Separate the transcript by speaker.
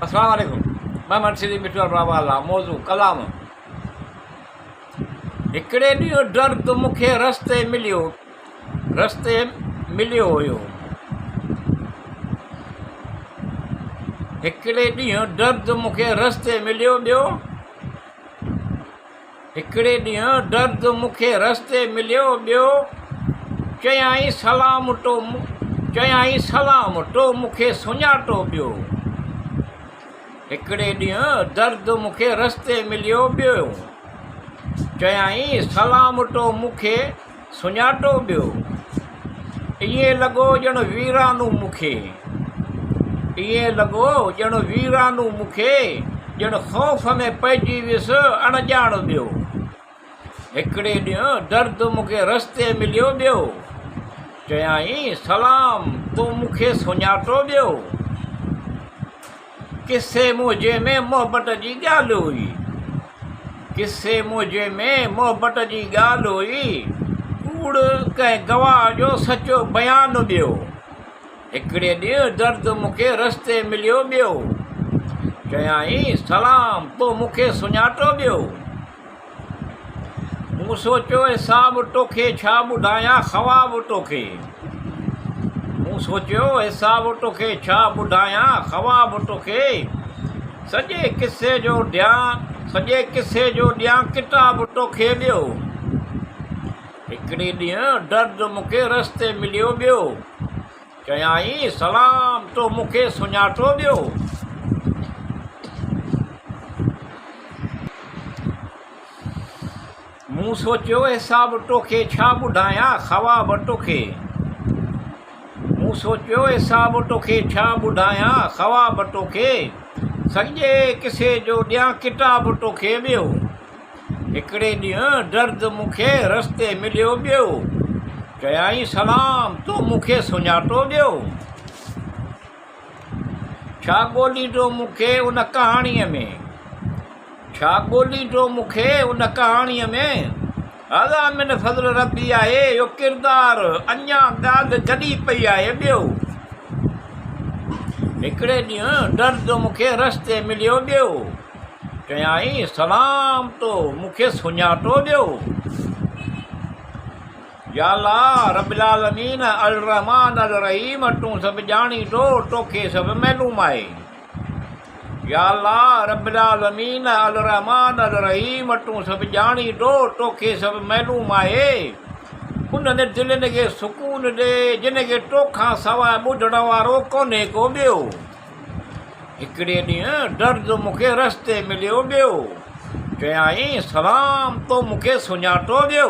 Speaker 1: अस्सलाम वालेकुम। मैं मनसिरी मिठुर बाबा मौजू कलाम। हिकिड़े ॾींहुं दर्द मूंखे रस्ते मिलियो हुयो। हिकिड़े ॾींहुं दर्द मूंखे रस्ते मिलियो ॿियो। हिकिड़े ॾींहुं दर्द मूंखे रस्ते मिलियो ॿियो। चयाईं सलाम तो मूंखे सुञातो ॿियो। हिकिड़े ॾींहुं दर्द मूंखे रस्ते मिलियो ॿियो। चयाईं सलाम तो मूंखे सुञातो ॿियो। ईअं लॻो ॼण वीरानू मूंखे ॼण ख़ौफ़ में पइजी वियुसि अणॼाण ॿियो। हिकिड़े ॾींहुं दर्द मूंखे रस्ते मिलियो ॿियो। चयाईं सलाम तो मूंखे सुञातो ॿियो। किसे मुंहिंजे में मोहबत जी ॻाल्हि हुई। कूड़ कंहिं गवाह जो सचो बयानु ॿियो। हिकिड़े ॾींहुं दर्द मूंखे रस्ते मिलियो ॿियो। चयाईं सलाम तो मूंखे सुञातो ॿियो। मूं सोचियो हिसाब तोखे छा ॿुधायां ख़्वाब तोखे। सॼे किसे जो ॾियां किताब तोखे ॿियो। हिकिड़े ॾींहुं दर्द मूंखे रस्ते मिलियो ॿियो। चयाईं सलाम तो मूंखे सुञातो ॿियो। मूं सोचियो हिसाब तोखे छा ॿुधायां ख़्वाब तोखे। सॼे किसे जो ॾियां किताब तोखे ॿियो। हिकिड़े ॾींहुं दर्द मूंखे रस्ते मिलियो ॿियो। चयाईं सलाम तो मूंखे सुञातो ॿियो। छा ॻोल्हींदो मूंखे उन कहाणीअ में अदा मिन फज़ल रबी आहे। इहो किरदारु अञा ॻाल्हि गॾी पई आहे ॿियो। हिकिड़े ॾींहुं दर्द मूंखे रस्ते मिलियो ॿियो। चयाईं सलाम तो मूंखे सुञातो ॿियो। या अल्लाह रब्बिल आलमीन अल रहमान अल रहीम तूं सभु ॼाणी थो तोखे सभु मालूम आहे। या अल्लाह रब्बिल आलमीन अल रहमान अल रहीम तूं सभु ॼाणी थो तोखे सभु मालूम आहे। उन दिलनि खे सुकून ॾे जिन खे तोखां सवाइ ॿुधण वारो कोन्हे को ॿियो। हिकिड़े ॾींहुं दर्द मूंखे रस्ते मिलियो ॿियो। चयाईं सलाम तो मूंखे सुञातो ॿियो।